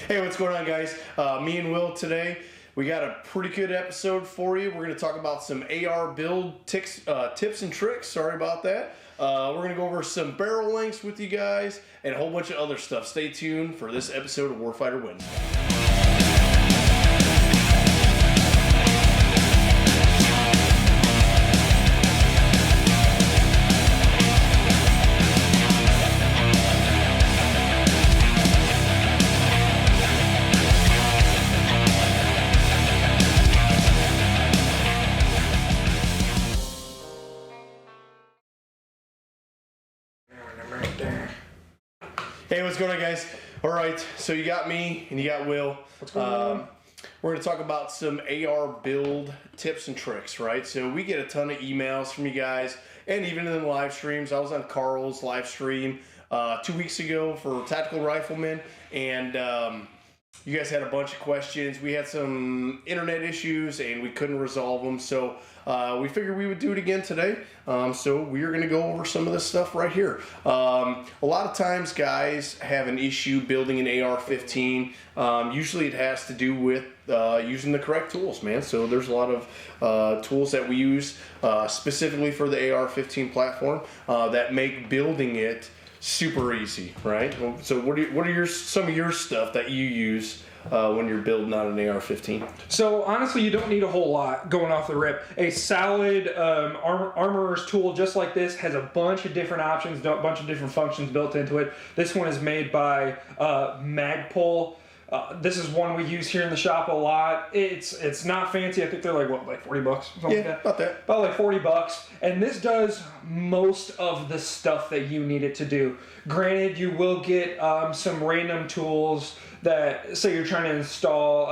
Hey, what's going on, guys? Me and Will today, we got a pretty good episode for you. We're going to talk about some AR build tips and tricks. Sorry about that. We're going to go over some barrel lengths with you guys and a whole bunch of other stuff. Stay tuned for this episode of Warfighter Wednesday. Hey, what's going on, guys? All right, so you got me and you got Will. What's going on? We're going to talk about some AR build tips and tricks, right? So we get a ton of emails from you guys, and even in the live streams. I was on Carl's live stream 2 weeks ago for Tactical Riflemen, and you guys had a bunch of questions. We had some internet issues, and we couldn't resolve them, so we figured we would do it again today. So we're going to go over some of this stuff right here. A lot of times guys have an issue building an AR-15. Usually it has to do with using the correct tools, man. So there's a lot of tools that we use specifically for the AR-15 platform that make building it super easy, right? So what are some of your stuff that you use when you're building out an AR-15? So honestly, you don't need a whole lot going off the rip. A solid armorer's tool just like this has a bunch of different options, a bunch of different functions built into it. This one is made by Magpul. This is one we use here in the shop a lot. It's not fancy. I think they're like 40 bucks? Something like that. About that. About like 40 bucks. And this does most of the stuff that you need it to do. Granted, you will get some random tools that, say you're trying to install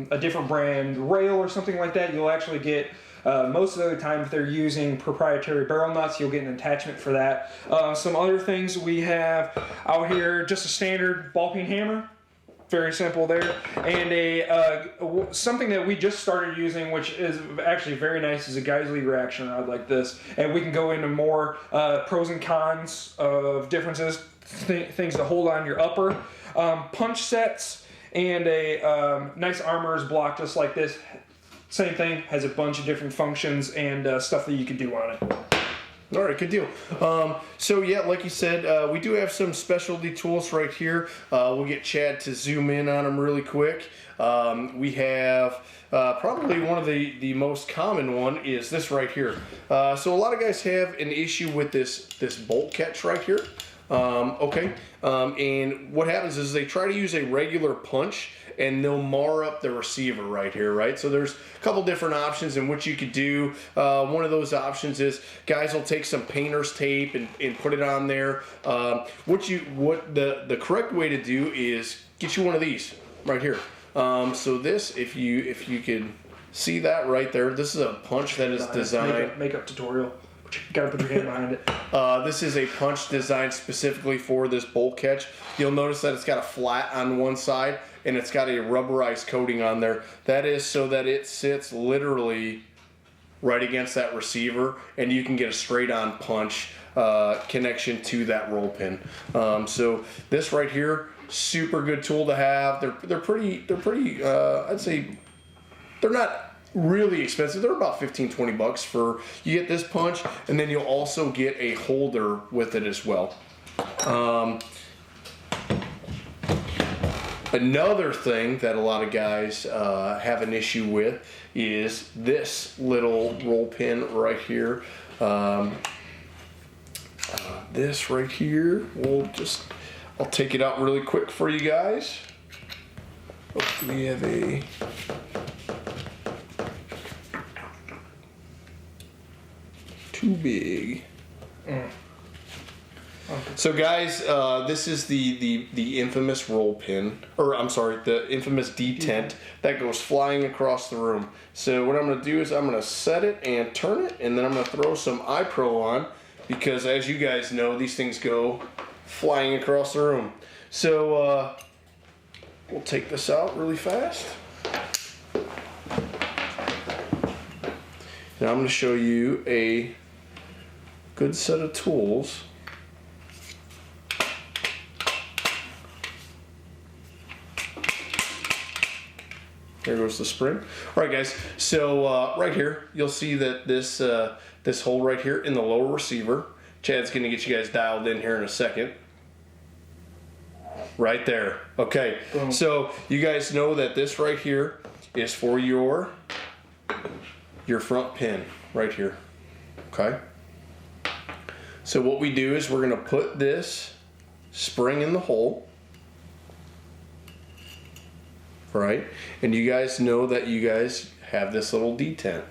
a different brand rail or something like that, you'll actually get most of the time, if they're using proprietary barrel nuts, you'll get an attachment for that. Some other things we have out here, just a standard ball peen hammer. Very simple there, and something that we just started using, which is actually very nice, is a Geisley reaction rod like this, and we can go into more pros and cons of differences, things to hold on your upper, punch sets, and a nice armorer's block just like this. Same thing, has a bunch of different functions and stuff that you can do on it. All right, good deal. So yeah, like you said, we do have some specialty tools right here. We'll get Chad to zoom in on them really quick. We have probably one of the most common one is this right here. So a lot of guys have an issue with this bolt catch right here. And what happens is they try to use a regular punch and they'll mar up the receiver right here, right? So there's a couple different options in which you could do. One of those options is guys will take some painter's tape and put it on there. What the correct way to do is get you one of these right here. So this, if you could see that right there, this is a punch that is designed. Makeup tutorial. You gotta put your hand behind it. This is a punch designed specifically for this bolt catch. You'll notice that it's got a flat on one side and it's got a rubberized coating on there. That is so that it sits literally right against that receiver and you can get a straight on punch connection to that roll pin. So this right here, super good tool to have. They're pretty I'd say they're not really expensive. They're about 15-20 bucks for, you get this punch and then you'll also get a holder with it as well. Another thing that a lot of guys have an issue with is this little roll pin right here. This right here, I'll take it out really quick for you guys. We have a too big. So guys, this is the infamous roll pin, or I'm sorry, the infamous detent that goes flying across the room. So what I'm going to do is I'm going to set it and turn it, and then I'm going to throw some iPro on, because as you guys know, these things go flying across the room. So we'll take this out really fast. Now I'm going to show you a good set of tools There goes the spring. All right, guys. So right here, you'll see that this this hole right here in the lower receiver. Chad's going to get you guys dialed in here in a second. Right there. Okay. Boom. So you guys know that this right here is for your front pin right here. Okay. So what we do is we're going to put this spring in the hole. Right? And you guys know that you guys have this little detent,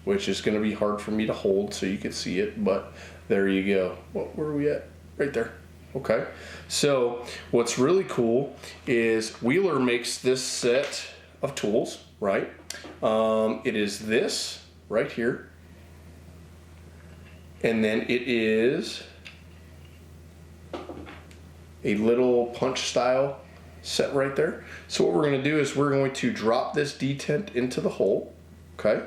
which is going to be hard for me to hold so you can see it, but there you go. Where are we at? Right there. Okay. So what's really cool is Wheeler makes this set of tools, right? It is this right here. And then it is a little punch style set right there. So what we're going to do is we're going to drop this detent into the hole. Okay.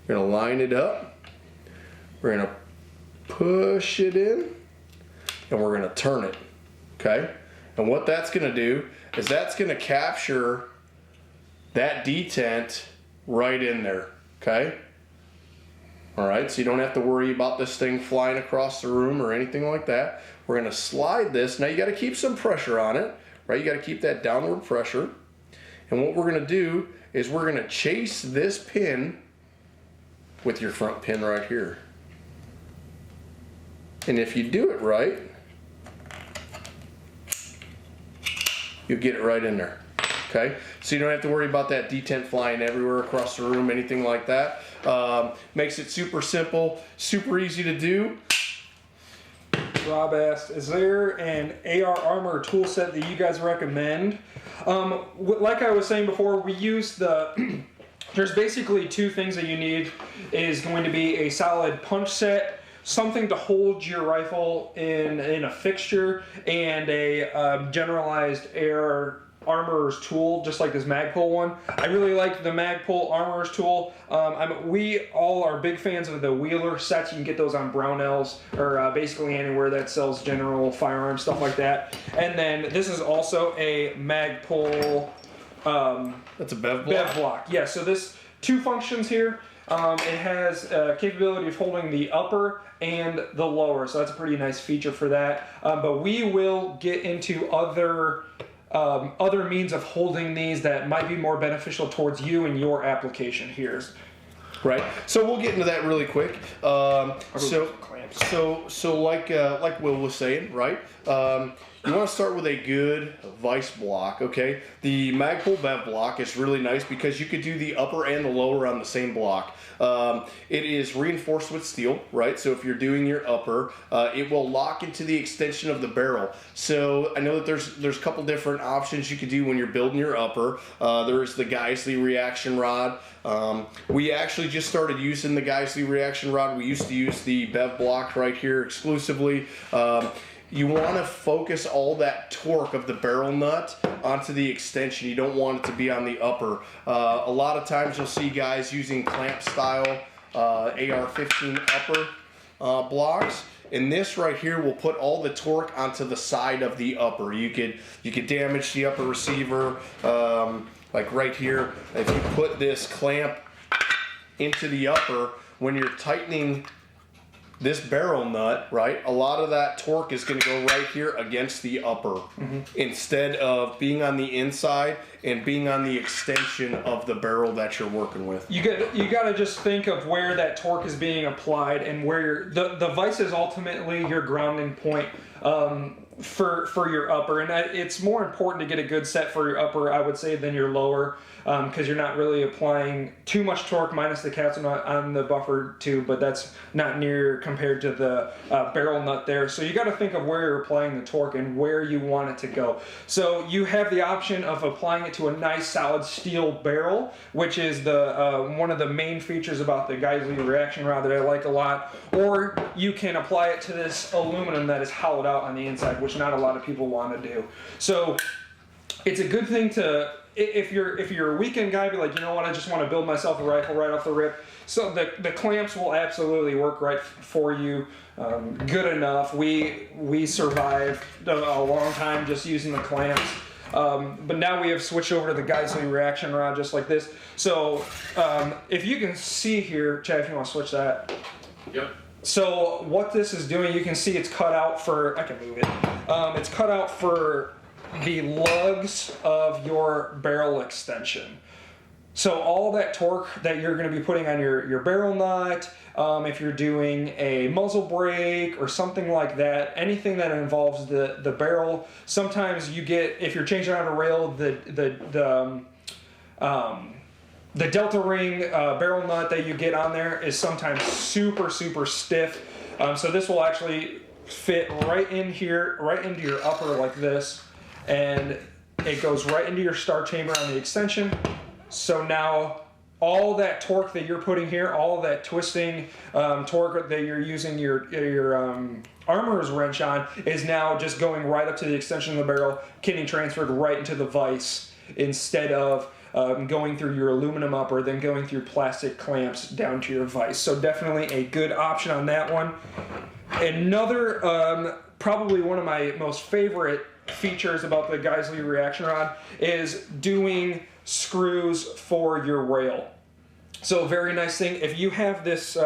We're going to line it up. We're going to push it in. And we're going to turn it. Okay. And what that's going to do is that's going to capture that detent right in there. Okay. All right. So you don't have to worry about this thing flying across the room or anything like that. We're going to slide this. Now you got to keep some pressure on it. Right, you got to keep that downward pressure. And what we're going to do is we're going to chase this pin with your front pin right here. And if you do it right, you'll get it right in there. Okay, so you don't have to worry about that detent flying everywhere across the room, anything like that. Makes it super simple, super easy to do. Rob asked, is there an AR armor tool set that you guys recommend? Like I was saying before, we use the... There's basically two things that you need. Is going to be a solid punch set, something to hold your rifle in a fixture, and a generalized AR armorer's tool, just like this Magpul one. I really like the Magpul armorer's tool. We all are big fans of the Wheeler sets. You can get those on Brownells or basically anywhere that sells general firearms, stuff like that. And then this is also a Magpul. That's a bev block? Bev block, yeah. So this, two functions here. It has capability of holding the upper and the lower, so that's a pretty nice feature for that. But we will get into other means of holding these that might be more beneficial towards you and your application here. Right. So we'll get into that really quick. So like Will was saying, right? You want to start with a good vice block, okay? The Magpul Bev block is really nice because you could do the upper and the lower on the same block. It is reinforced with steel, right? So if you're doing your upper, it will lock into the extension of the barrel. So I know that there's a couple different options you could do when you're building your upper. There's the Geisley reaction rod. We actually just started using the Geisley reaction rod. We used to use the Bev block right here exclusively. You want to focus all that torque of the barrel nut onto the extension. You don't want it to be on the upper. A lot of times you'll see guys using clamp style AR-15 upper blocks. And this right here will put all the torque onto the side of the upper. You could damage the upper receiver, like right here. If you put this clamp into the upper, when you're tightening this barrel nut, right, a lot of that torque is going to go right here against the upper, instead of being on the inside and being on the extension of the barrel that you're working with. You got to just think of where that torque is being applied and where the vise is ultimately your grounding point for your upper. And it's more important to get a good set for your upper, I would say, than your lower, because you're not really applying too much torque, minus the capsule nut on the buffer too, but that's not near compared to the barrel nut there. So you got to think of where you're applying the torque and where you want it to go. So you have the option of applying it to a nice solid steel barrel, which is the one of the main features about the Geisley reaction rod that I like a lot, or you can apply it to this aluminum that is hollowed out on the inside, which not a lot of people want to do. So it's a good thing to, if you're a weekend guy, be like, you know what, I just want to build myself a rifle right off the rip. So the clamps will absolutely work right for you, good enough. We survived a long time just using the clamps. But now we have switched over to the Geisley reaction rod just like this. So if you can see here, Chad, if you want to switch that. Yep. So what this is doing, you can see it's cut out for, I can move it. It's cut out for the lugs of your barrel extension. So all that torque that you're going to be putting on your barrel nut, if you're doing a muzzle brake or something like that, anything that involves the barrel, sometimes you get, if you're changing out a rail, the Delta Ring barrel nut that you get on there is sometimes super, super stiff. So this will actually fit right in here, right into your upper like this, and it goes right into your start chamber on the extension. So now all that torque that you're putting here, all that twisting torque that you're using your armorer's wrench on is now just going right up to the extension of the barrel, getting transferred right into the vise instead of going through your aluminum upper, then going through plastic clamps down to your vise. So definitely a good option on that one. Another, probably one of my most favorite features about the Geisley reaction rod is doing screws for your rail. So very nice thing. If you have this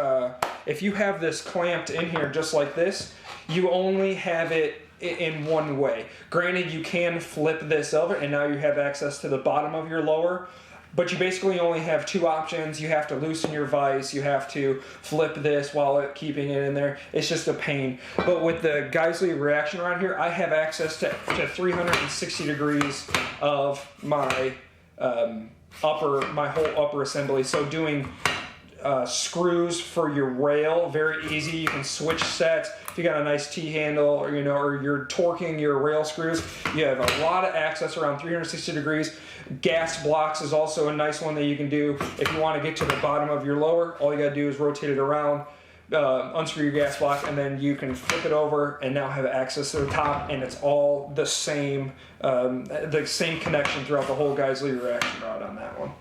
clamped in here just like this, you only have it in one way. Granted, you can flip this over and now you have access to the bottom of your lower, but you basically only have two options. You have to loosen your vise, you have to flip this while keeping it in there. It's just a pain. But with the Geisley reaction rod here, I have access to 360 degrees of my my whole upper assembly. So doing screws for your rail, very easy. You can switch sets. If you got a nice T-handle, or or you're torquing your rail screws, you have a lot of access around 360 degrees. Gas blocks is also a nice one that you can do. If you want to get to the bottom of your lower, all you got to do is rotate it around, unscrew your gas block, and then you can flip it over and now have access to the top, and it's all the same connection throughout the whole Geisley reaction rod on that one.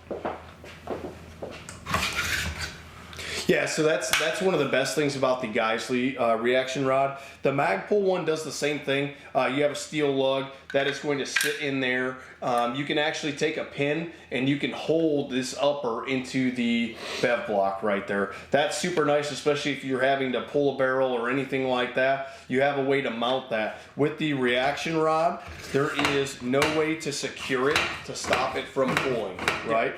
Yeah, so that's one of the best things about the Geisley reaction rod. The Magpul one does the same thing. You have a steel lug that is going to sit in there. You can actually take a pin and you can hold this upper into the bev block right there. That's super nice, especially if you're having to pull a barrel or anything like that. You have a way to mount that. With the reaction rod, there is no way to secure it to stop it from pulling, right?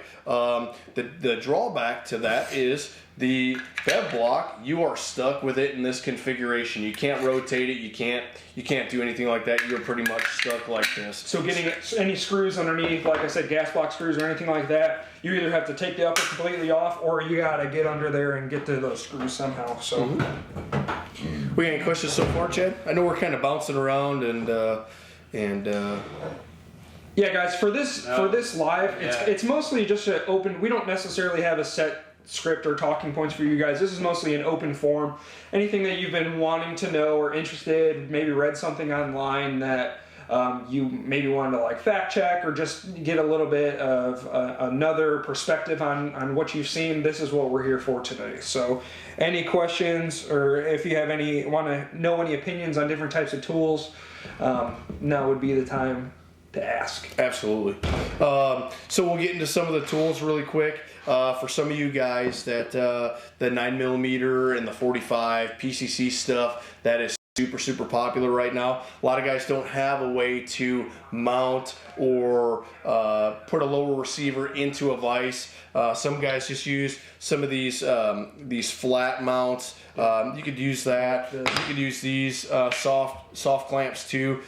The drawback to that is the bev block, you are stuck with it in this configuration. You can't rotate it, you can't do anything like that. You're pretty much stuck like this. So getting any screws underneath, like I said, gas block screws or anything like that, you either have to take the upper completely off or you gotta get under there and get to those screws somehow. So We got any questions so far, Chad? I know we're kind of bouncing around and yeah, guys, for this live, it's mostly just an open. We don't necessarily have a set script or talking points for you guys. This is mostly an open forum. Anything that you've been wanting to know or interested, maybe read something online that you maybe wanted to fact check or just get a little bit of another perspective on what you've seen, this is what we're here for today. So any questions, or if you have want to know any opinions on different types of tools, now would be the time to ask. Absolutely. So we'll get into some of the tools really quick. For some of you guys that the 9mm and the 45 PCC stuff, that is super popular right now. A lot of guys don't have a way to mount or put a lower receiver into a vise. Some guys just use some of these flat mounts. You could use that. You could use these soft clamps too.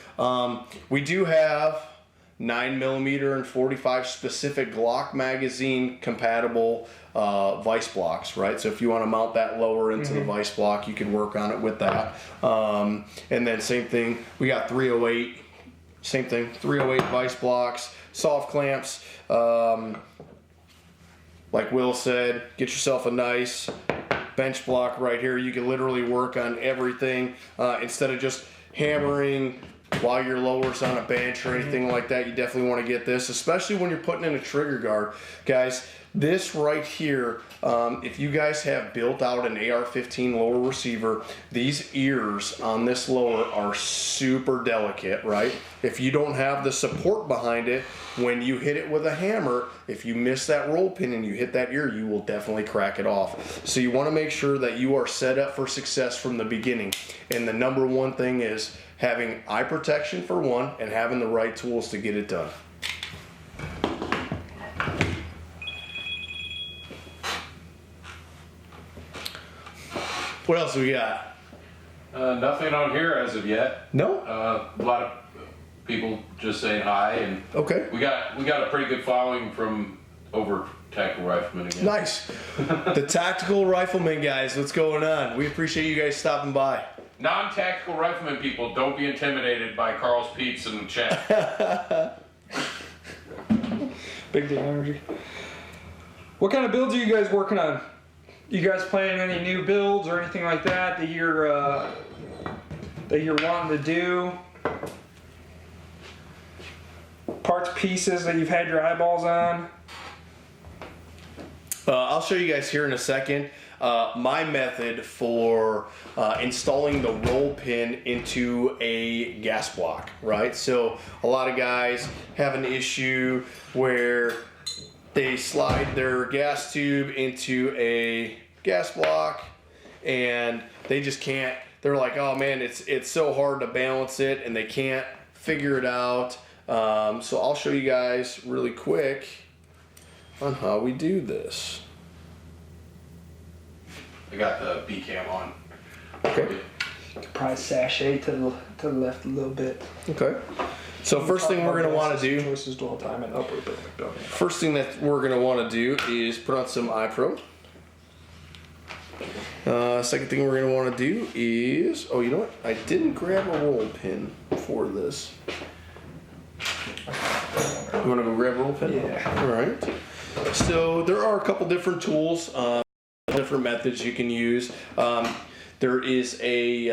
We do have 9mm and 45 specific Glock magazine compatible vice blocks, right? So if you want to mount that lower into the vice block, you can work on it with that. And then same thing, we got 308, same thing, 308 vice blocks, soft clamps. Like Will said, get yourself a nice bench block right here. You can literally work on everything instead of just hammering while your lower's on a bench or anything like that. You definitely want to get this, especially when you're putting in a trigger guard. Guys, This right here, if you guys have built out an AR-15 lower receiver, these ears on this lower are super delicate, right? If you don't have the support behind it, when you hit it with a hammer, if you miss that roll pin and you hit that ear, you will definitely crack it off. So you want to make sure that you are set up for success from the beginning. And the number one thing is having eye protection for one, and having the right tools to get it done. What else we got? Nothing on here as of yet. No? A lot of people just saying hi, and Okay. we got a pretty good following from over Tactical Rifleman again. Nice. The Tactical Rifleman guys, what's going on? We appreciate you guys stopping by. Non-tactical rifleman people, don't be intimidated by Carl's peeps in the chat. Big deal energy. What kind of builds are you guys working on? You guys planning any new builds or anything like that that you're wanting to do? Parts, pieces that you've had your eyeballs on? I'll show you guys here in a second my method for installing the roll pin into a gas block, right? So a lot of guys have an issue where they slide their gas tube into a gas block and they just can't, they're like, oh man, it's so hard to balance it, and they can't figure it out. So I'll show you guys really quick on how we do this. I got the B cam on. Okay. You could probably sashay to the left a little bit. Okay. So first thing we're gonna want to do. Choices dwell time and upward building. First thing that we're gonna want to do is put on some iPro. Second thing we're gonna want to do is, oh, you know what? I didn't grab a roll pin for this. You want to go grab a roll pin? Yeah. All right. So there are a couple different tools, different methods you can use. There is a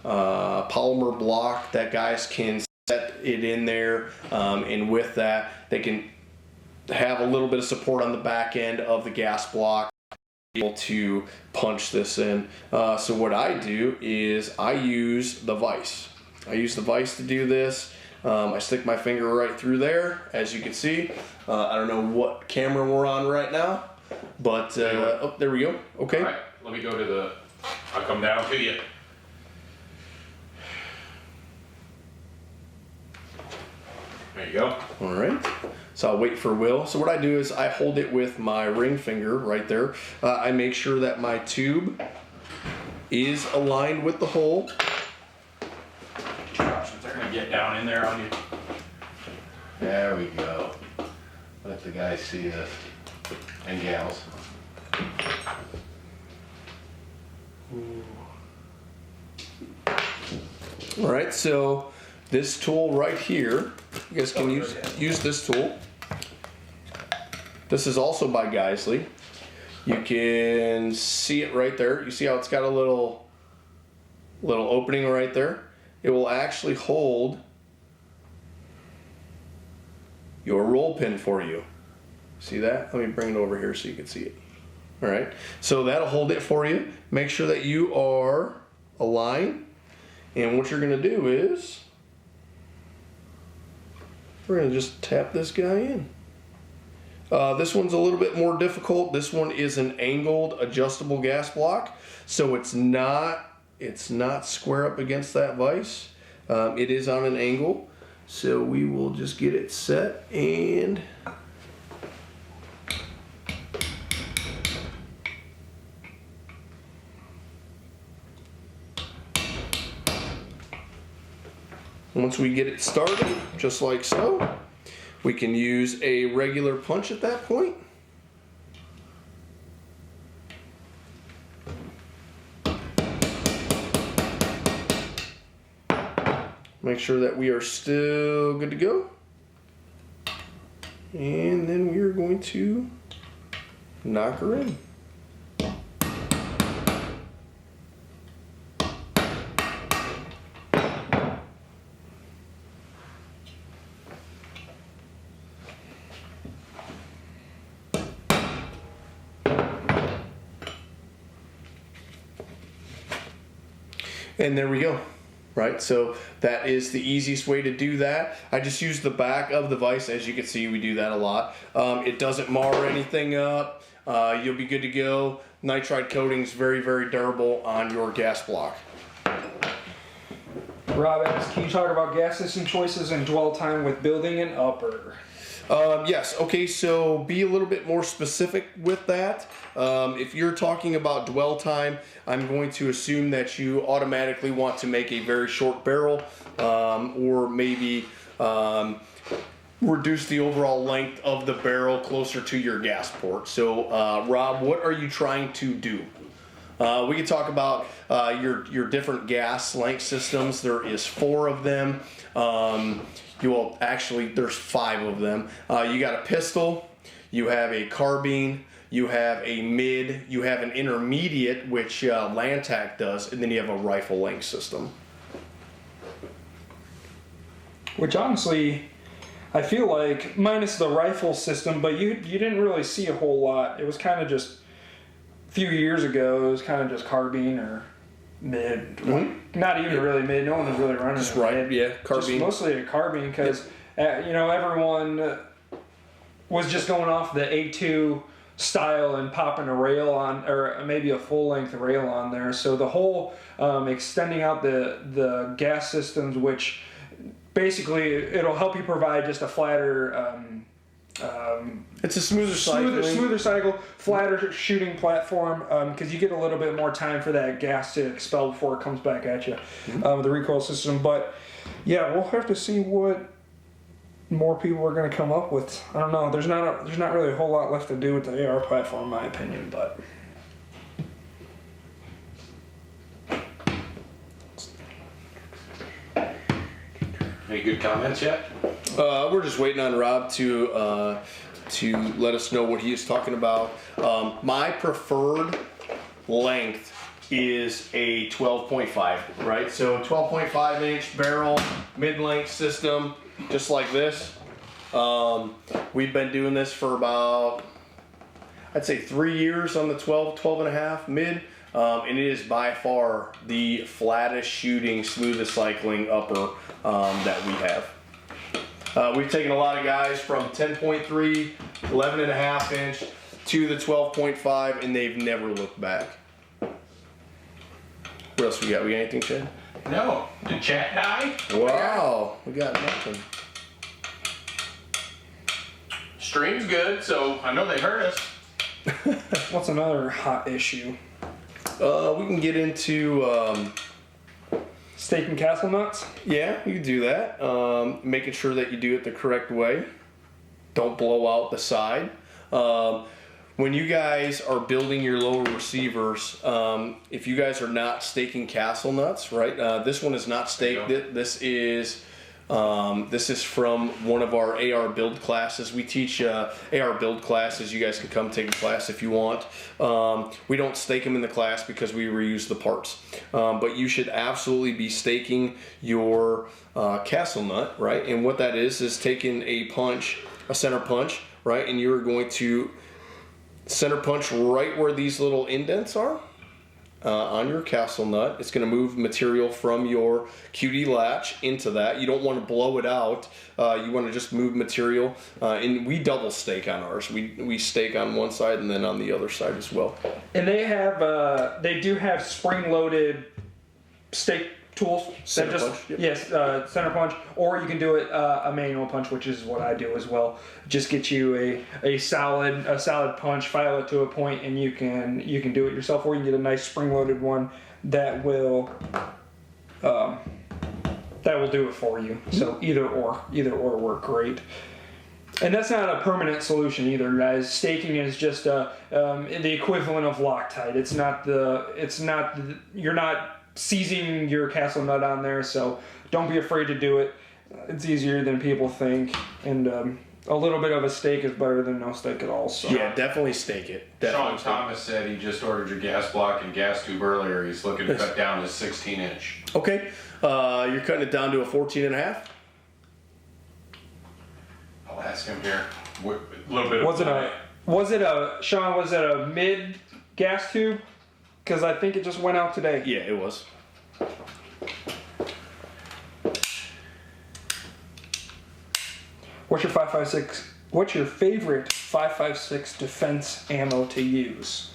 polymer block that guys can set it in there, and with that they can have a little bit of support on the back end of the gas block, able to punch this in. So what I do is I use the vise. I use the vise to do this. I stick my finger right through there, as you can see. I don't know what camera we're on right now, but oh, there we go. Okay. All right, let me go to the. I'll come down to you. There you go. All right. So I'll wait for Will. So what I do is I hold it with my ring finger right there. I make sure that my tube is aligned with the hole. Two options. They're gonna get down in there on you. There we go. Let the guys see this, and gals. All right. So this tool right here, you guys can use this tool. This is also by Geisley. You can see it right there. You see how it's got a little opening right there? It will actually hold your roll pin for you. See that? Let me bring it over here so you can see it. All right. So that'll hold it for you. Make sure that you are aligned. And what you're going to do is we're going to just tap this guy in. This one's a little bit more difficult. This one is an angled adjustable gas block, so it's not square up against that vise. It is on an angle, so we will just get it set and once we get it started, just like so, we can use a regular punch at that point. Make sure that we are still good to go. And then we are going to knock her in. And there we go. Right, so that is the easiest way to do that. I just use the back of the vise. As you can see, we do that a lot. It doesn't mar anything up. You'll be good to go. Nitride coating is very, very durable on your gas block. Rob asks, can you talk about gas system choices and dwell time with building an upper? Yes, okay, so be a little bit more specific with that. If you're talking about dwell time, I'm going to assume that you automatically want to make a very short barrel, or maybe reduce the overall length of the barrel closer to your gas port. So, Rob, what are you trying to do? We can talk about your different gas length systems. There is 4 of them. There's 5 of them. You got a pistol, you have a carbine, you have a mid, you have an intermediate, which Lantac does, and then you have a rifle length system. Which honestly, I feel like, minus the rifle system, but you didn't really see a whole lot. It was kind of just, a few years ago, it was kind of just carbine or mid. Mm-hmm. Not even really mid. No one was really running Just it. right, Mid. yeah, carbine. Just mostly a carbine because, everyone was just going off the A2 style and popping a rail on, or maybe a full-length rail on there. So the whole extending out the gas systems, which basically it'll help you provide just a flatter It's a smoother cycle, flatter shooting platform, because you get a little bit more time for that gas to expel before it comes back at you, the recoil system. But yeah, we'll have to see what more people are going to come up with. I don't know. There's not really a whole lot left to do with the AR platform, in my opinion. But Any good comments yet? we're just waiting on Rob to let us know what he is talking about. My preferred length is a 12.5, right? So 12.5 inch barrel, mid-length system, just like this. We've been doing this for about, I'd say 3 years on the 12 and a half mid. And it is by far the flattest shooting, smoothest cycling upper that we have. We've taken a lot of guys from 10.3, 11 and a half inch to the 12.5, and they've never looked back. What else we got? We got anything, Chad? No. Did chat die? Wow, we got nothing. Stream's good, so I know they heard us. what's another hot issue? We can get into Steak and castle nuts? yeah, you can do that. Making sure that you do it the correct way. Don't blow out the side. When you guys are building your lower receivers, if you guys are not staking castle nuts, right? This one is not staked. This is from one of our AR build classes. We teach AR build classes. You guys can come take a class if you want. We don't stake them in the class because we reuse the parts. But you should absolutely be staking your castle nut, right? And what that is taking a center punch, right? And you're going to center punch right where these little indents are. On your castle nut. It's going to move material from your QD latch into that. You don't want to blow it out. You want to just move material. And we double stake on ours. We stake on one side and then on the other side as well. And they do have spring-loaded stake tools. Center punch, yep. Yes, center punch, or you can do it a manual punch, which is what I do as well. Just get you a solid punch, file it to a point, and you can do it yourself, or you can get a nice spring-loaded one that will do it for you. So either or work great. And that's not a permanent solution either, guys. Staking is just the equivalent of Loctite. You're not seizing your castle nut on there, so don't be afraid to do it. It's easier than people think, and a little bit of a stake is better than no stake at all. So yeah, definitely stake it. Sean Thomas said he just ordered your gas block and gas tube earlier. He's looking to cut down to 16 inch. Okay, you're cutting it down to a 14 and a half. I'll ask him here. A little bit. Was it a mid gas tube? Because I think it just went out today. Yeah, it was. What's your 5.56? What's your favorite 5.56 defense ammo to use?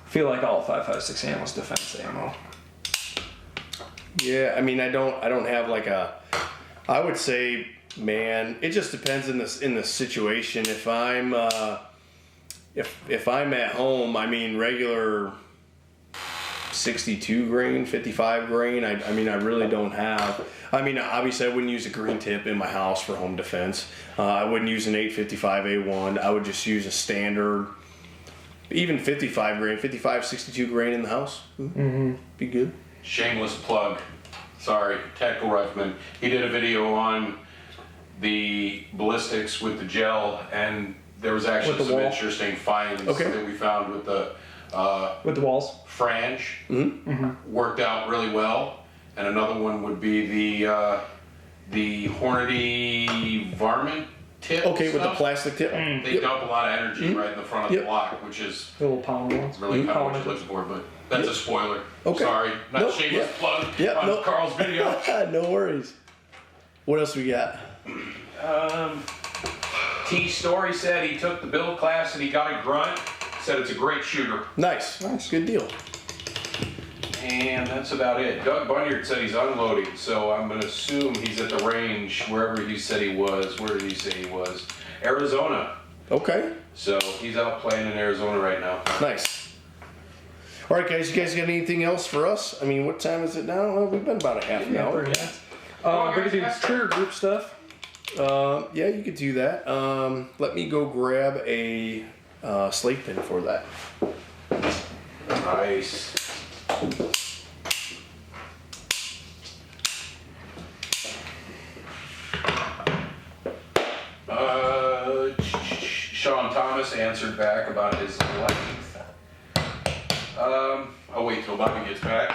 I feel like all 5.56 ammo is defense ammo. Yeah, I mean, I don't have like a. I would say, man, it just depends in the situation. If I'm if I'm at home, I mean, regular 62 grain, 55 grain. I mean, I really don't have. I mean, obviously, I wouldn't use a green tip in my house for home defense. I wouldn't use an 855 A1. I would just use a standard, even 55 grain, 55, 62 grain in the house. Mm-hmm. Be good. Shameless plug. Sorry, Tactical Rifleman. He did a video on the ballistics with the gel, and there was actually some interesting finds that we found with the walls. Frange. Worked out really well. And another one would be the Hornady Varmint tip. Okay, with the plastic tip. They dump a lot of energy right in the front of the block, which is the little polymer ones. Really kind of what you're looking for, but that's a spoiler. Okay. Sorry, not shameless plug on Carl's video. No worries. What else we got? T Story said he took the build class and he got a grunt. Said it's a great shooter. Nice. Good deal. And that's about it. Doug Bunyard said he's unloading, so I'm going to assume he's at the range wherever he said he was. Where did he say he was? Arizona. Okay. So he's out playing in Arizona right now. Nice. All right, guys. You guys got anything else for us? I mean, what time is it now? Well, we've been about a half an hour. We could do trigger group stuff. Yeah, you could do that. Let me go grab a slate pin for that. Nice. Sean Thomas answered back about his length. I'll wait till Bobby gets back.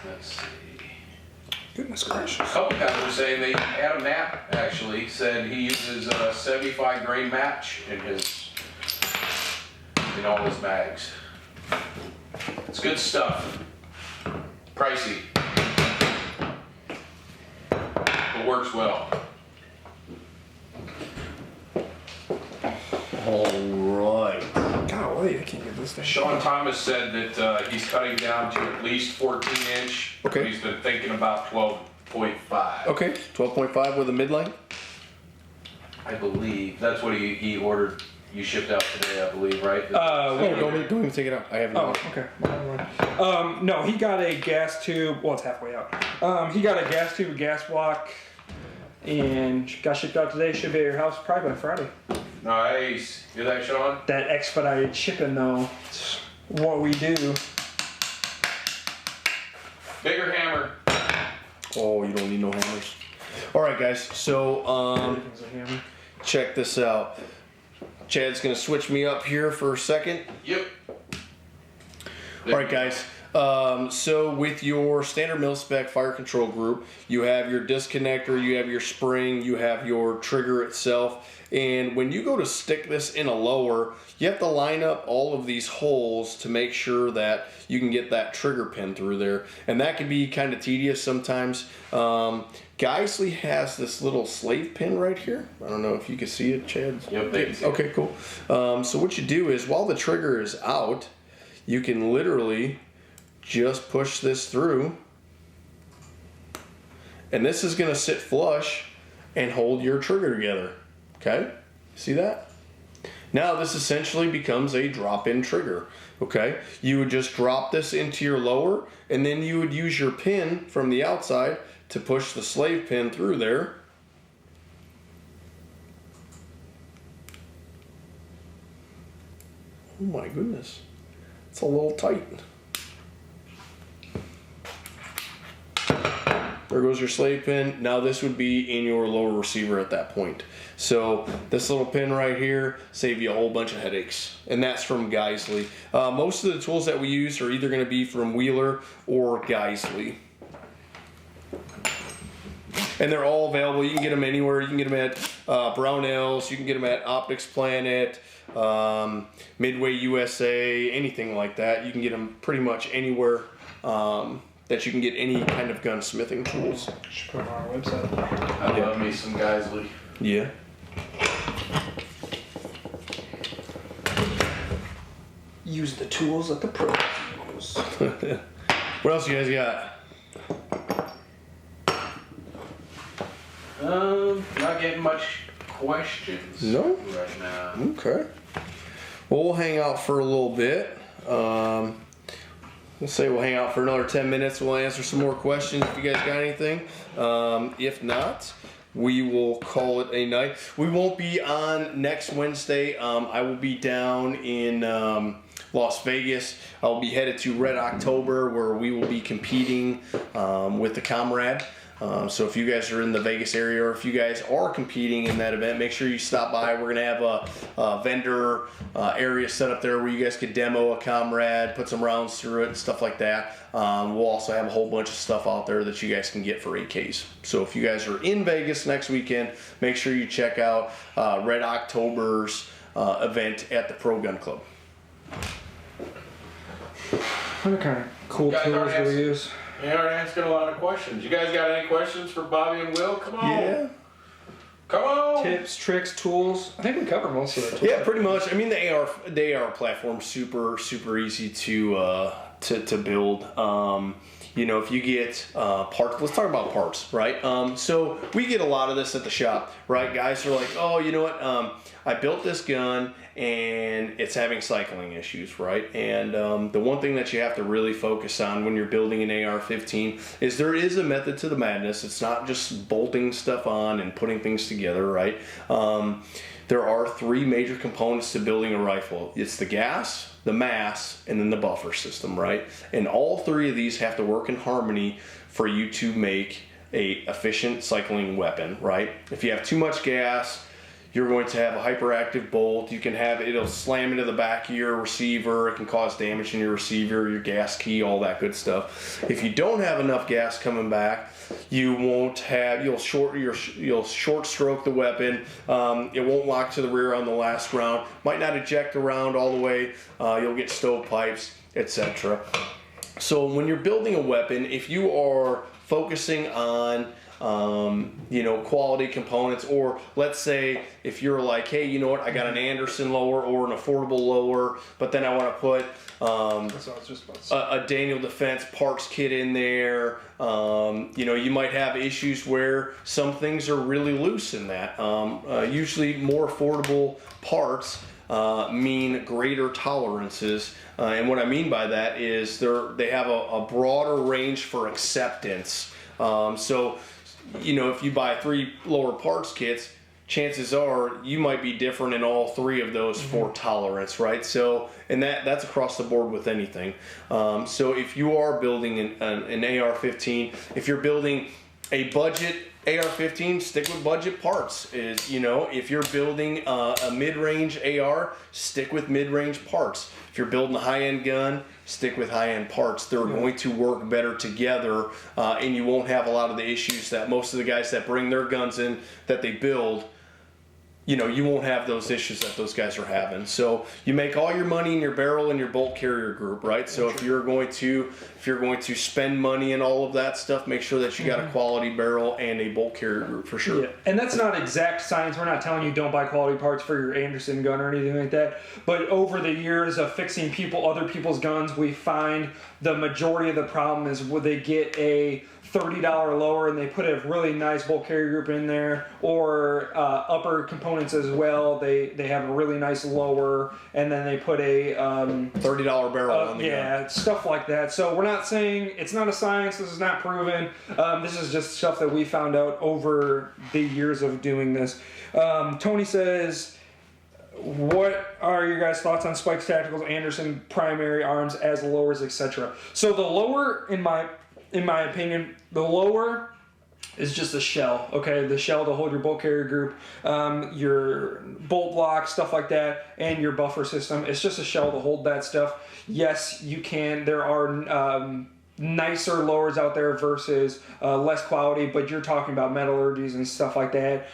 Let's see. Goodness gracious. A couple guys were saying they had a map, actually, said he uses a 75 grain match in all his mags. It's good stuff. Pricey. But works well. All right. Golly, I can't get this thing. Sean Thomas said that he's cutting down to at least 14 inch. Okay. He's been thinking about 12.5. Okay. 12.5 with a midline. I believe that's what he ordered. You shipped out today, I believe, right? Don't even take it out. I have no. Oh, okay. No, he got a gas tube. Well, it's halfway out. He got a gas tube, a gas block, and got shipped out today. Should be at your house probably by Friday. Nice. Hear that, Sean? That expedited shipping, though, it's what we do. Bigger hammer. Oh, you don't need no hammers. All right, guys. So, Everything's a hammer. check this out. Chad's gonna switch me up here for a second. Yep. All right, guys. So with your standard mil-spec fire control group, you have your disconnector, you have your spring, you have your trigger itself. And when you go to stick this in a lower, you have to line up all of these holes to make sure that you can get that trigger pin through there. And that can be kind of tedious sometimes. Geisley has this little slave pin right here. I don't know if you can see it, Chad. Yep, they can see it. Okay, cool. So what you do is while the trigger is out, you can literally just push this through. And this is going to sit flush and hold your trigger together. Okay? See that? Now this essentially becomes a drop-in trigger. Okay? You would just drop this into your lower, and then you would use your pin from the outside to push the slave pin through there. Oh my goodness. It's a little tight. There goes your slave pin. Now this would be in your lower receiver at that point. So this little pin right here save you a whole bunch of headaches. And that's from Geisley. Most of the tools that we use are either going to be from Wheeler or Geisley. And they're all available. You can get them anywhere. You can get them at Brownells. You can get them at Optics Planet, Midway USA, anything like that. You can get them pretty much anywhere that you can get any kind of gunsmithing tools. Should put them on our website. I love me some Geisley. Yeah. Use the tools that the pros use. What else you guys got? Not getting much questions No? right now. Okay. Well, we'll hang out for a little bit. We'll say we'll hang out for another 10 minutes. We'll answer some more questions if you guys got anything. If not, we will call it a night. We won't be on next Wednesday. I will be down in Las Vegas. I'll be headed to Red October, where we will be competing with the Comrade. So if you guys are in the Vegas area, or if you guys are competing in that event, make sure you stop by. We're going to have a vendor area set up there where you guys could demo a Comrade, put some rounds through it and stuff like that. We'll also have a whole bunch of stuff out there that you guys can get for AKs. So if you guys are in Vegas next weekend, make sure you check out Red October's event at the Pro Gun Club. What kind of cool Guys, tools do we use? You already asking a lot of questions. You guys got any questions for Bobby and Will? Come on. Yeah. Come on. Tips, tricks, tools. I think we covered most of it. Yeah, pretty much. I mean, the AR platform's super easy to build. You know, if you get parts, let's talk about parts, right? So we get a lot of this at the shop, right? Guys are like, oh, you know what? I built this gun and it's having cycling issues, right? And the one thing that you have to really focus on when you're building an AR-15 is there is a method to the madness. It's not just bolting stuff on and putting things together, right? There are three major components to building a rifle. It's the gas, the mass, and then the buffer system, right? And all three of these have to work in harmony for you to make a efficient cycling weapon, right? If you have too much gas, you're going to have a hyperactive bolt. You can have it'll slam into the back of your receiver. It can cause damage in your receiver, your gas key, all that good stuff. If you don't have enough gas coming back, you'll short stroke the weapon. It won't lock to the rear on the last round. Might not eject around all the way. You'll get stovepipes, etc. So when you're building a weapon, if you are focusing on quality components, or let's say if you're like, hey, you know what, I got an Anderson lower or an affordable lower, but then I want to put a Daniel Defense parts kit in there. You might have issues where some things are really loose in that. Usually more affordable parts mean greater tolerances, and what I mean by that is they have a broader range for acceptance. If you buy 3 lower parts kits, chances are you might be different in all 3 of those for tolerance, right? So, and that's across the board with anything. So if you are building an AR-15, if you're building a budget AR-15, stick with budget parts. If you're building a mid-range AR, stick with mid-range parts. If you're building a high-end gun, stick with high-end parts. They're going to work better together, and you won't have a lot of the issues that most of the guys that bring their guns in that they build, you won't have those issues that those guys are having. So you make all your money in your barrel and your bolt carrier group, right? So if you're going to spend money and all of that stuff, make sure that you got a quality barrel and a bolt carrier group for sure. Yeah, and that's not exact science. We're not telling you don't buy quality parts for your Anderson gun or anything like that. But over the years of fixing other people's guns, we find the majority of the problem is when they get a $30 lower and they put a really nice bolt carrier group in there, or upper components as well. They have a really nice lower, and then they put a $30 barrel on the gun. Stuff like that. So we're not saying it's not a science. This is not proven. This is just stuff that we found out over the years of doing this. Tony says, what are your guys' thoughts on Spike's Tacticals, Anderson primary arms as lowers, etc.? So the lower, in my opinion, the lower is just a shell, okay? The shell to hold your bolt carrier group, your bolt block, stuff like that, and your buffer system. It's just a shell to hold that stuff. Yes, you can. There are nicer lowers out there versus less quality, but you're talking about metallurgies and stuff like that,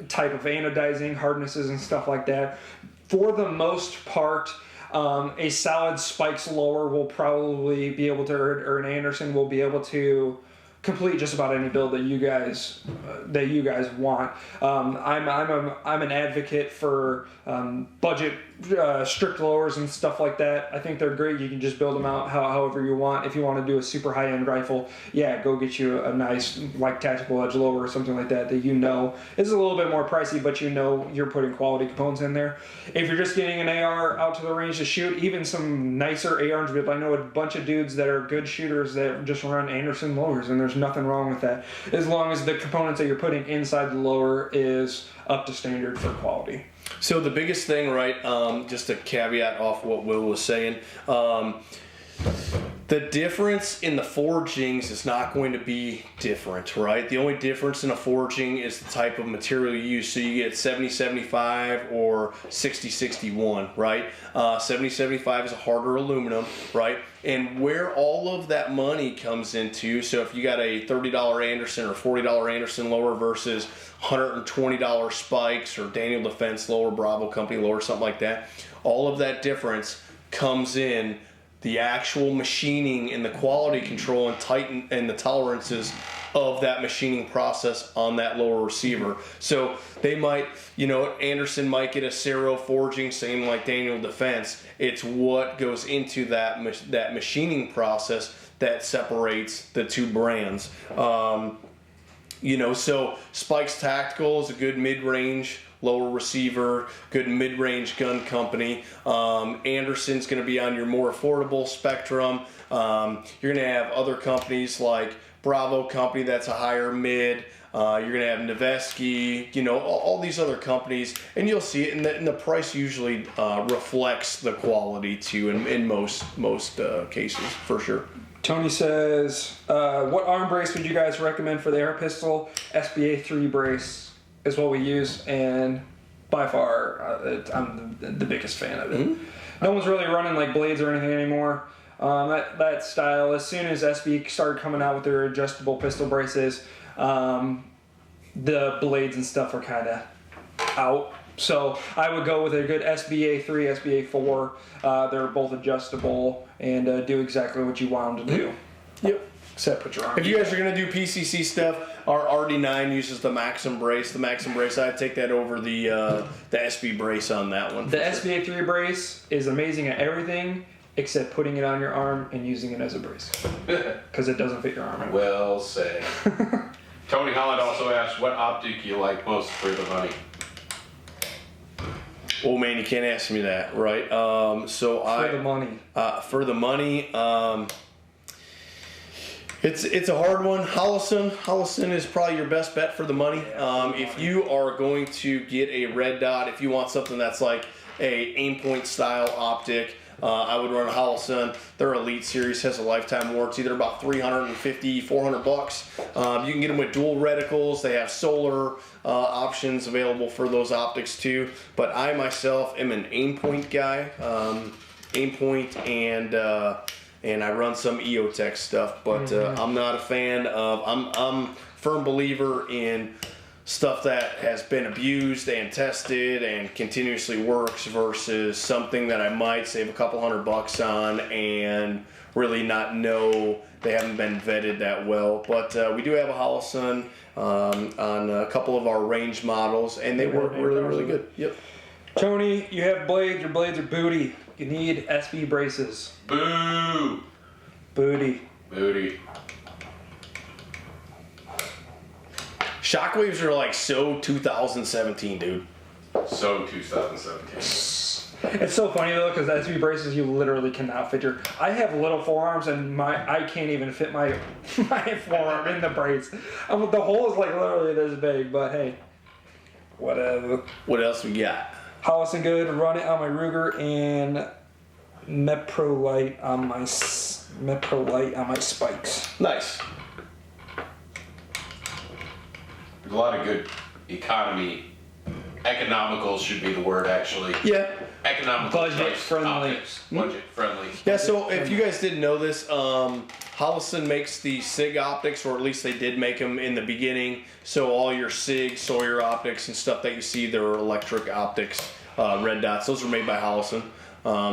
type of anodizing, hardnesses and stuff like that. For the most part, a solid spikes lower will probably be able to, or an Anderson will be able to complete just about any build that you guys want. I'm an advocate for budget strict lowers and stuff like that. I think they're great. You can just build them out however you want. If you want to do a super high end rifle, yeah, go get you a nice like tactical edge lower or something like that you know is a little bit more pricey, but you know you're putting quality components in there. If you're just getting an AR out to the range to shoot, even some nicer ARs, I know a bunch of dudes that are good shooters that just run Anderson lowers, and there's nothing wrong with that as long as the components that you're putting inside the lower is up to standard for quality. So the biggest thing, right, just a caveat off what Will was saying, the difference in the forgings is not going to be different, right? The only difference in a forging is the type of material you use. So you get 70-75 or 60-61, right? 70-75 is a harder aluminum, right? And where all of that money comes into, so if you got a $30 Anderson or $40 Anderson lower versus $120 spikes or Daniel Defense lower, Bravo Company lower, something like that, all of that difference comes in the actual machining and the quality control and the tolerances of that machining process on that lower receiver. So they might, Anderson might get a Cero forging, same like Daniel Defense. It's what goes into that machining process that separates the two brands. So Spikes Tactical is a good mid-range lower receiver, good mid-range gun company. Anderson's going to be on your more affordable spectrum. You're going to have other companies like Bravo Company, that's a higher mid. You're going to have Noveski, all these other companies, and you'll see it, and the price usually reflects the quality too in most cases, for sure. Tony says, what arm brace would you guys recommend for the air pistol? SBA 3 brace is what we use, and by far, I'm the biggest fan of it. Mm-hmm. No one's really running like blades or anything anymore. That style, as soon as SB started coming out with their adjustable pistol braces, the blades and stuff are kind of out. So I would go with a good SBA 3, SBA 4. They're both adjustable and do exactly what you want them to do. Yep. Except put your arm. If you guys are going to do PCC stuff, our RD9 uses the Maxim brace. The Maxim brace, I'd take that over the SB brace on that one. The SBA 3 brace is amazing at everything except putting it on your arm and using it as a brace. Because it doesn't fit your arm. Well said. Tony Holland also asked, what optic you like most for the money? Oh man, you can't ask me that, right? For the money. It's a hard one. Holosun is probably your best bet for the money. If you are going to get a red dot, if you want something that's like a aimpoint style optic, I would run a Holosun. Their Elite Series has a lifetime warranty. They're about $350, $400. You can get them with dual reticles. They have solar options available for those optics too. But I myself am an aimpoint guy. Aimpoint and I run some EOTech stuff, but I'm not a fan of. I'm firm believer in stuff that has been abused and tested and continuously works versus something that I might save a couple $100 on and really not know they haven't been vetted that well. But we do have a Holosun on a couple of our range models, and they work really, really good. Yep. Tony, you have blades. Your blades are booty. You need SB braces. Boo! Booty. Shockwaves are like so 2017, dude. So 2017. It's so funny though, because the SB braces you literally cannot fit your. I have little forearms and I can't even fit my forearm in the brace. The hole is like literally this big, but hey, whatever. What else we got? Holosun good. Run it on my Ruger and Meprolite on my spikes. Nice. There's a lot of good economical should be the word actually. Yeah. Economical Budget choice friendly. optics. Budget friendly. Yeah, so if you guys didn't know this, Hollison makes the SIG optics, or at least they did make them in the beginning. So all your SIG, Sawyer optics, and stuff that you see, they're electric optics, red dots. Those are made by Hollison.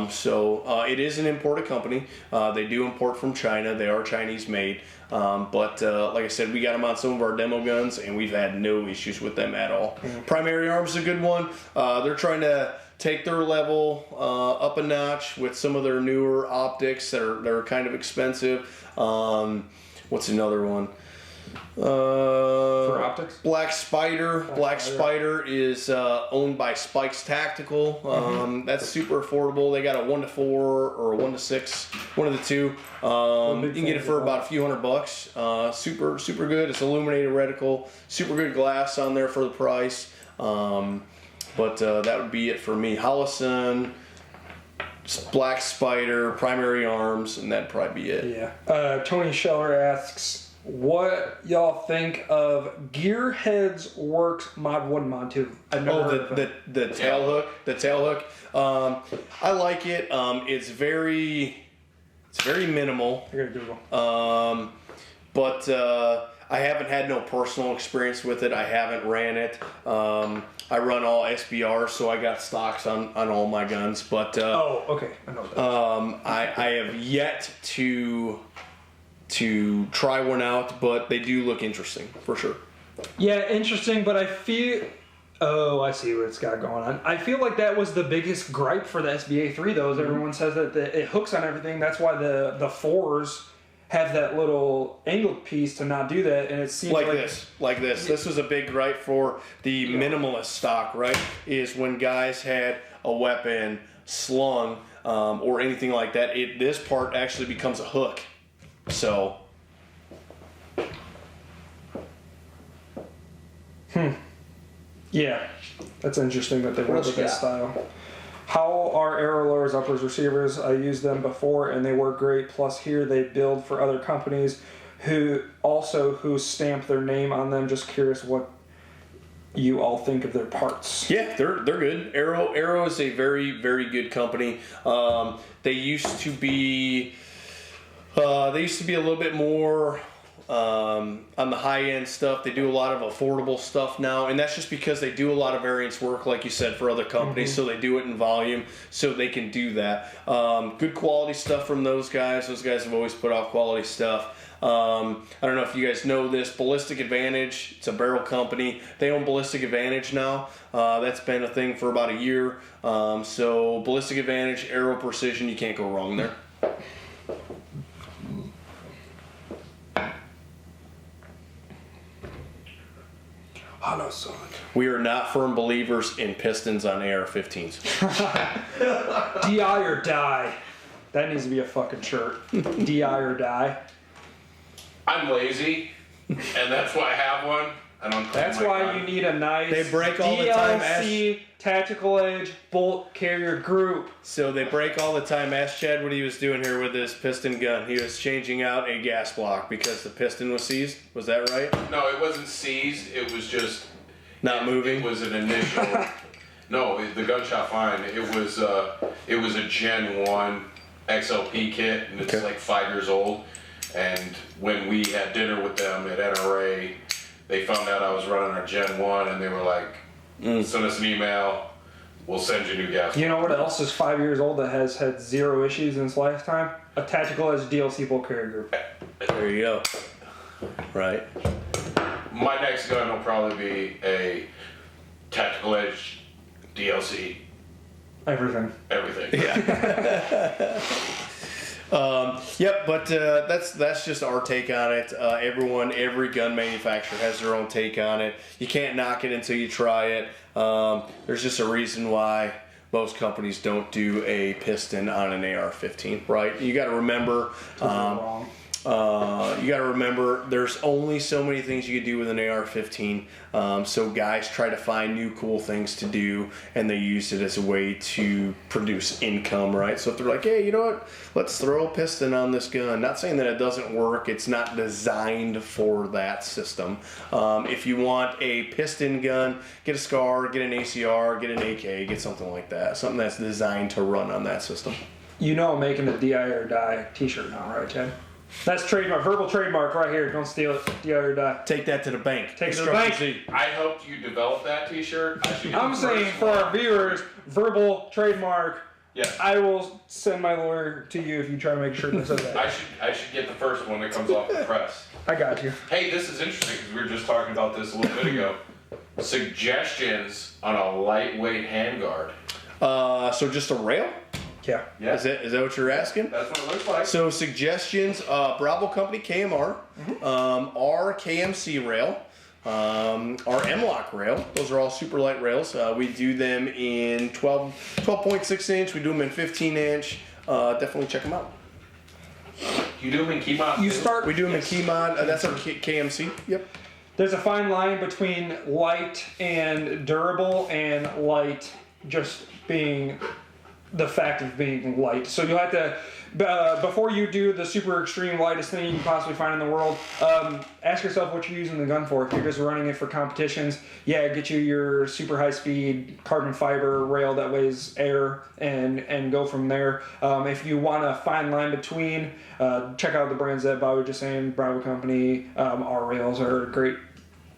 So it is an imported company. They do import from China. They are Chinese made. But like I said, we got them on some of our demo guns, and we've had no issues with them at all. Primary Arms is a good one. They're trying to take their level up a notch with some of their newer optics that are kind of expensive. What's another one? For optics? Black Spider. Black Spider is owned by Spikes Tactical. That's super affordable. They got a 1-4 or a 1-6, one of the two. You can get it for about a few $100. Super good. It's illuminated reticle. Super good glass on there for the price. But that would be it for me. Hollison, Black Spider, Primary Arms, and that'd probably be it. Yeah. Tony Scheller asks, what y'all think of Gearhead's Works Mod 1 Mod 2? I've never heard of it. The tail hook. The tail hook. I like it. It's very minimal. I gotta Google. But I haven't had no personal experience with it. I haven't ran it. I run all SBR, so I got stocks on all my guns. But oh, okay, I know that. I have yet to try one out, but they do look interesting for sure. Yeah, interesting, but I feel. Oh, I see what it's got going on. I feel like that was the biggest gripe for the SBA 3, though. Is everyone says that it hooks on everything. That's why the 4s have that little angled piece to not do that, and it seems like this. This was a big gripe for the minimalist stock, right? Is when guys had a weapon slung or anything like that, this part actually becomes a hook. So. Yeah, that's interesting that they went with this style. How are arrow lowers, uppers, receivers? I used them before and they work great. Plus here they build for other companies who stamp their name on them. Just curious what you all think of their parts. Yeah, they're good. Arrow is a very, very good company. They used to be a little bit more on the high end stuff. They do a lot of affordable stuff now, and that's just because they do a lot of variance work, like you said, for other companies. So they do it in volume, so they can do that. Good quality stuff from those guys. Those guys have always put out quality stuff. I don't know if you guys know this. Ballistic Advantage, it's a barrel company. They own Ballistic Advantage now. That's been a thing for about a year. So Ballistic Advantage, Arrow Precision, you can't go wrong there. We are not firm believers in pistons on AR-15s. DI or die. That needs to be a fucking shirt. DI or die. I'm lazy, and that's why I have one. I don't. That's why you need a nice They break all the time. DLC Tactical Edge bolt carrier group. So they break all the time. Ask Chad what he was doing here with his piston gun. He was changing out a gas block because the piston was seized. Was that right? No, it wasn't seized. It was just not moving. It was an initial. No, the gun shot fine. It was a Gen 1 XLP kit, and it's like 5 years old. And when we had dinner with them at NRA, they found out I was running our Gen 1, and they were like, send us an email, we'll send you new gas. You know what else is 5 years old that has had zero issues in its lifetime? A Tactical Edge DLC bolt carrier group. There you go. Right. My next gun will probably be a Tactical Edge DLC. Everything. Yeah. Yep, but that's just our take on it. Every gun manufacturer has their own take on it. You can't knock it until you try it. There's just a reason why most companies don't do a piston on an AR-15, right? You got to remember, you got to remember there's only so many things you can do with an AR-15. So guys try to find new cool things to do, and they use it as a way to produce income, right? So if they're like, hey, you know what? Let's throw a piston on this gun. Not saying that it doesn't work. It's not designed for that system. If you want a piston gun, get a SCAR, get an ACR, get an AK, get something like that. Something that's designed to run on that system. You know I'm making a DI or die t-shirt now, right, Ted? That's trademark, verbal trademark right here. Don't steal it. DI or die. Take that to the bank. Take it to the bank. I hoped you developed that t-shirt. I'm saying for our viewers, verbal trademark. Yeah. I will send my lawyer to you if you try to make sure that says that. I should get the first one that comes off the press. I got you. Hey, this is interesting because we were just talking about this a little bit ago. Suggestions on a lightweight handguard. So just a rail? Yeah. Yeah. Is that what you're asking? That's what it looks like. So suggestions, Bravo Company KMR, our KMC rail, our M-Lock rail. Those are all super light rails. We do them in 12.6 inch. We do them in 15 inch. Definitely check them out. You do them in key mod? We do them in key mod. That's our KMC. Yep. There's a fine line between light and durable, and light just being the fact of being light. So you'll have to, before you do the super extreme lightest thing you can possibly find in the world, ask yourself what you're using the gun for. If you're just running it for competitions, yeah, get you your super high speed carbon fiber rail that weighs air and go from there. If you want a fine line between, check out the brands that Bob was just saying, Bravo Company. Our rails are a great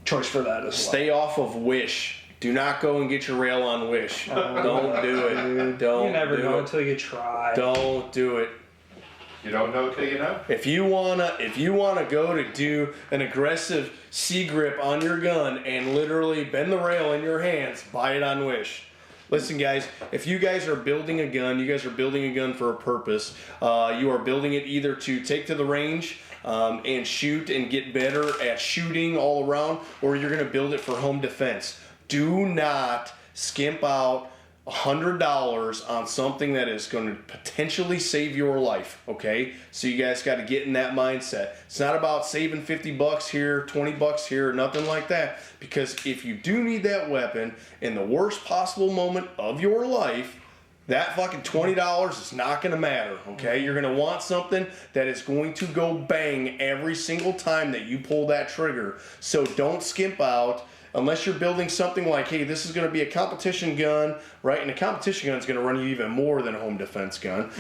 choice for that as well. Stay off of Wish. Do not go and get your rail on Wish. Don't do it. Don't. You never know until you try. Don't do it. You don't know till you know. If you wanna go to do an aggressive C grip on your gun and literally bend the rail in your hands, buy it on Wish. Listen, guys, if you guys are building a gun, you guys are building a gun for a purpose. You are building it either to take to the range and shoot and get better at shooting all around, or you're gonna build it for home defense. Do not skimp out $100 on something that is going to potentially save your life, okay? So you guys got to get in that mindset. It's not about saving 50 bucks here, 20 bucks here, nothing like that. Because if you do need that weapon in the worst possible moment of your life, that fucking $20 is not going to matter, okay? You're going to want something that is going to go bang every single time that you pull that trigger. So don't skimp out. Unless you're building something like, hey, this is going to be a competition gun, right? And a competition gun is going to run you even more than a home defense gun.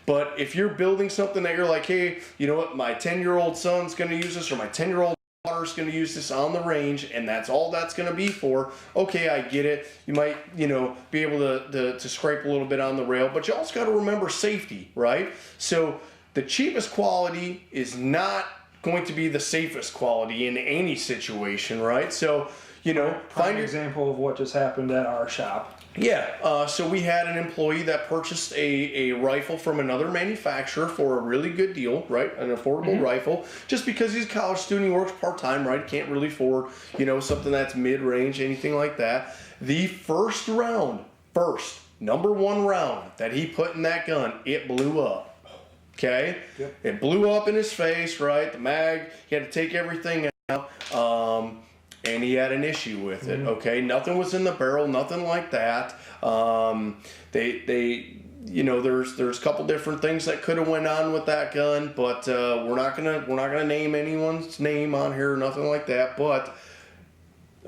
But if you're building something that you're like, hey, you know what, my 10-year-old son's going to use this, or my 10-year-old daughter's going to use this on the range, and that's all that's going to be for, okay, I get it. You might, be able to scrape a little bit on the rail, but you also got to remember safety, right? So the cheapest quality is not going to be the safest quality in any situation, right? So, find an example of what just happened at our shop. Yeah, so we had an employee that purchased a rifle from another manufacturer for a really good deal, right? An affordable rifle, just because he's a college student, he works part-time, right? Can't really afford, something that's mid-range, anything like that. The number one round that he put in that gun, it blew up. Okay? Yep. It blew up in his face, right? The mag, he had to take everything out, and he had an issue with it, okay? Nothing was in the barrel, nothing like that. There's a couple different things that could have went on with that gun, but we're not gonna name anyone's name on here or nothing like that. But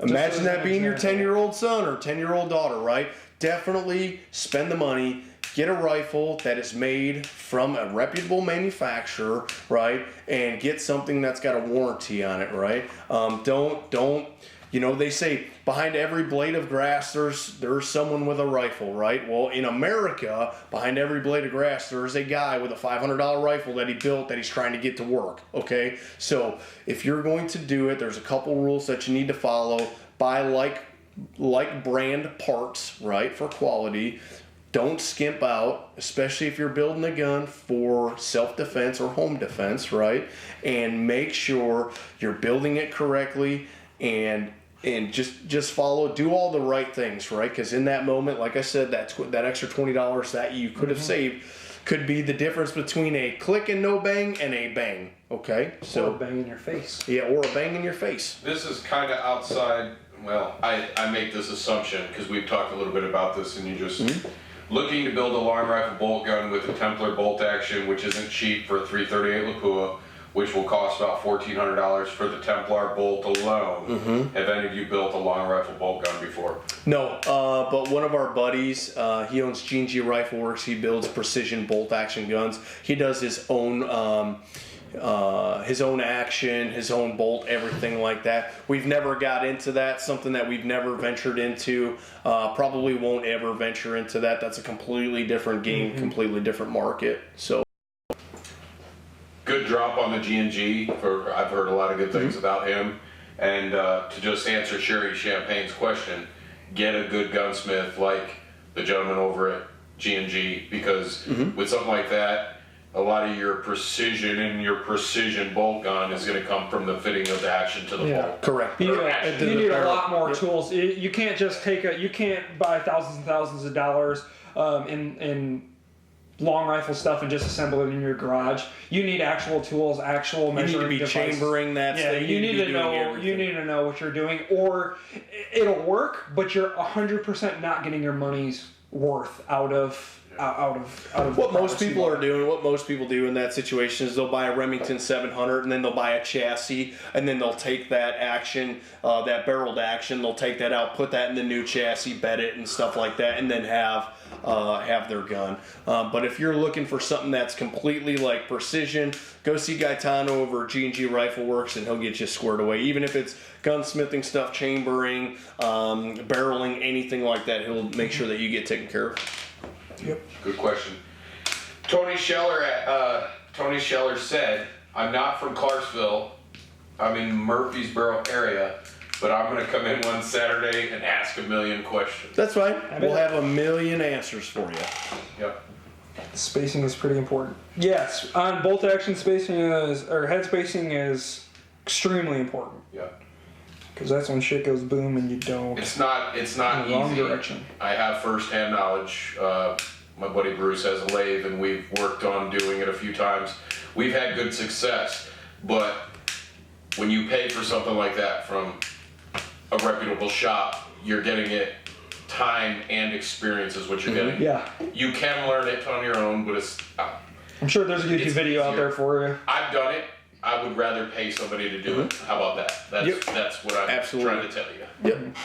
imagine that being your 10-year-old son or 10-year-old daughter, right? Definitely spend the money. Get a rifle that is made from a reputable manufacturer, right? And get something that's got a warranty on it, right? They say behind every blade of grass, there's someone with a rifle, right? Well, in America, behind every blade of grass, there's a guy with a $500 rifle that he built that he's trying to get to work, okay? So if you're going to do it, there's a couple rules that you need to follow. Buy like brand parts, right, for quality. Don't skimp out, especially if you're building a gun for self-defense or home defense, right? And make sure you're building it correctly and just do all the right things, right? Because in that moment, like I said, that extra $20 that you could have saved, could be the difference between a click and no bang and a bang. Okay, so or a bang in your face. Yeah, or a bang in your face. This is kind of outside. Well, I make this assumption because we've talked a little bit about this, and you just looking to build a long rifle bolt gun with a Templar bolt action, which isn't cheap for a 338 Lapua, which will cost about $1,400 for the Templar bolt alone. Have any of you built a long rifle bolt gun before? No, but one of our buddies, he owns G&G Rifle Works. He builds precision bolt action guns. He does his own action, his own bolt, everything like that. We've never got into that. Something that we've never ventured into. Probably won't ever venture into that. That's a completely different game, completely different market. So. Good drop on the G&G. I've heard a lot of good things about him. And to just answer Sherry Champagne's question, get a good gunsmith like the gentleman over at G&G, because with something like that, a lot of your precision in your precision bolt gun is going to come from the fitting of the action to the bolt. Correct. You need a lot more tools. You can't just you can't buy thousands and thousands of dollars in long rifle stuff and just assemble it in your garage. You need actual tools, actual measuring devices. You need to be chambering that stuff. You need to know. You need to know what you're doing, or it'll work, but you're 100% not getting your money's worth out of what most people are doing. What most people do in that situation is they'll buy a Remington 700 and then they'll buy a chassis, and then they'll take that action, that barreled action, they'll take that out, put that in the new chassis, bed it and stuff like that, and then have their gun. But if you're looking for something that's completely like precision, go see Gaetano over at G&G Rifle Works and he'll get you squared away. Even if it's gunsmithing stuff, chambering, barreling, anything like that, he'll make sure that you get taken care of. Yep. Good question. Tony Scheller said, "I'm not from Clarksville. I'm in Murfreesboro area, but I'm going to come in one Saturday and ask a million questions." That's fine. We'll have a million answers for you. Yep. Spacing is pretty important. Yes, on bolt action spacing head spacing is extremely important. Yeah. Because that's when shit goes boom and you don't. It's not in the wrong easy. direction. I have first-hand knowledge. My buddy Bruce has a lathe, and we've worked on doing it a few times. We've had good success, but when you pay for something like that from a reputable shop, you're getting it. Time and experience is what you're getting. Yeah. You can learn it on your own, but it's. I'm sure there's a YouTube video out there for you. I've done it. I would rather pay somebody to do it. How about that? That's what I'm trying to tell you. Yep.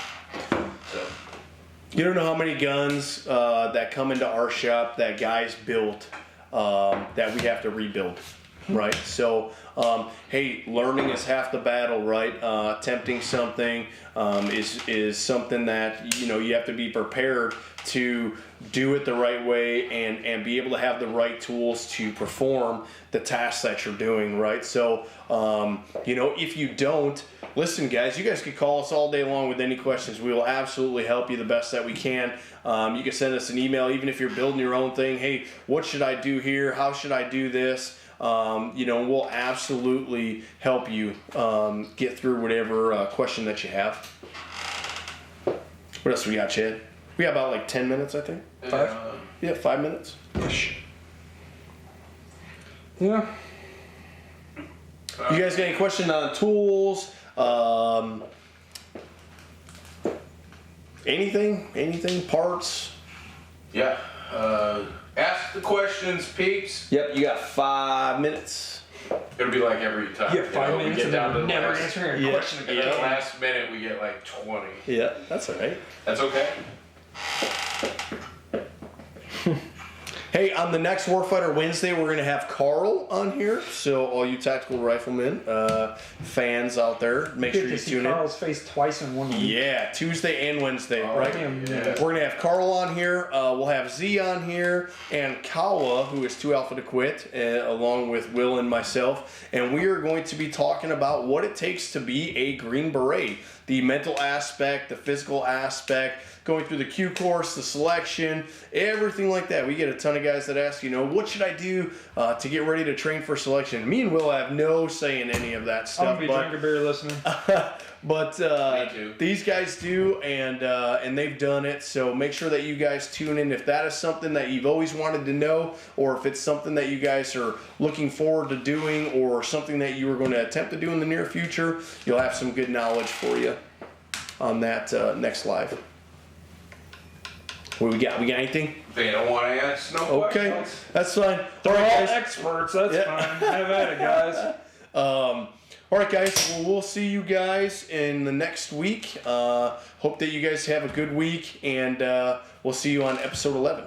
So. You don't know how many guns that come into our shop that guys built that we have to rebuild, right? So, hey, learning is half the battle, right? Attempting something is something that you have to be prepared to do it the right way and be able to have the right tools to perform the tasks that you're doing, right? So, if you don't, listen, guys, you guys can call us all day long with any questions. We will absolutely help you the best that we can. You can send us an email, even if you're building your own thing. Hey, what should I do here? How should I do this? We'll absolutely help you get through whatever question that you have. What else we got, Chad? We got about like 10 minutes, I think. 5? Yeah, 5 minutes. Ish. Yeah. You guys got any questions on tools? Anything? Parts? Yeah. Ask the questions, peeps. Yep, you got 5 minutes. It'll be like every time. Yeah, 5 minutes and then never answering a question At again. the last minute, we get like 20. Yeah, that's all right. That's okay. Hey, on the next Warfighter Wednesday, we're going to have Carl on here. So all you tactical riflemen, fans out there, make sure you tune in. Carl's face twice in 1 week. Yeah, Tuesday and Wednesday, right? Yeah. We're going to have Carl on here. We'll have Z on here and Kawa, who is 2 Alpha to Quit, along with Will and myself. And we are going to be talking about what it takes to be a Green Beret. The mental aspect, the physical aspect, going through the Q course, the selection, everything like that. We get a ton of guys that ask, what should I do to get ready to train for selection? Me and Will have no say in any of that stuff. I'm going to be drinking beer listening. But Me too. these guys do, and they've done it. So make sure that you guys tune in if that is something that you've always wanted to know, or if it's something that you guys are looking forward to doing, or something that you are going to attempt to do in the near future. You'll have some good knowledge for you on that next live. What we got? We got anything? They don't want to ask no Okay, questions. that's fine. They're All right, all guys. experts. That's Yeah. fine. Have at it, guys. All right, guys. Well, we'll see you guys in the next week. Hope that you guys have a good week, and we'll see you on episode 11.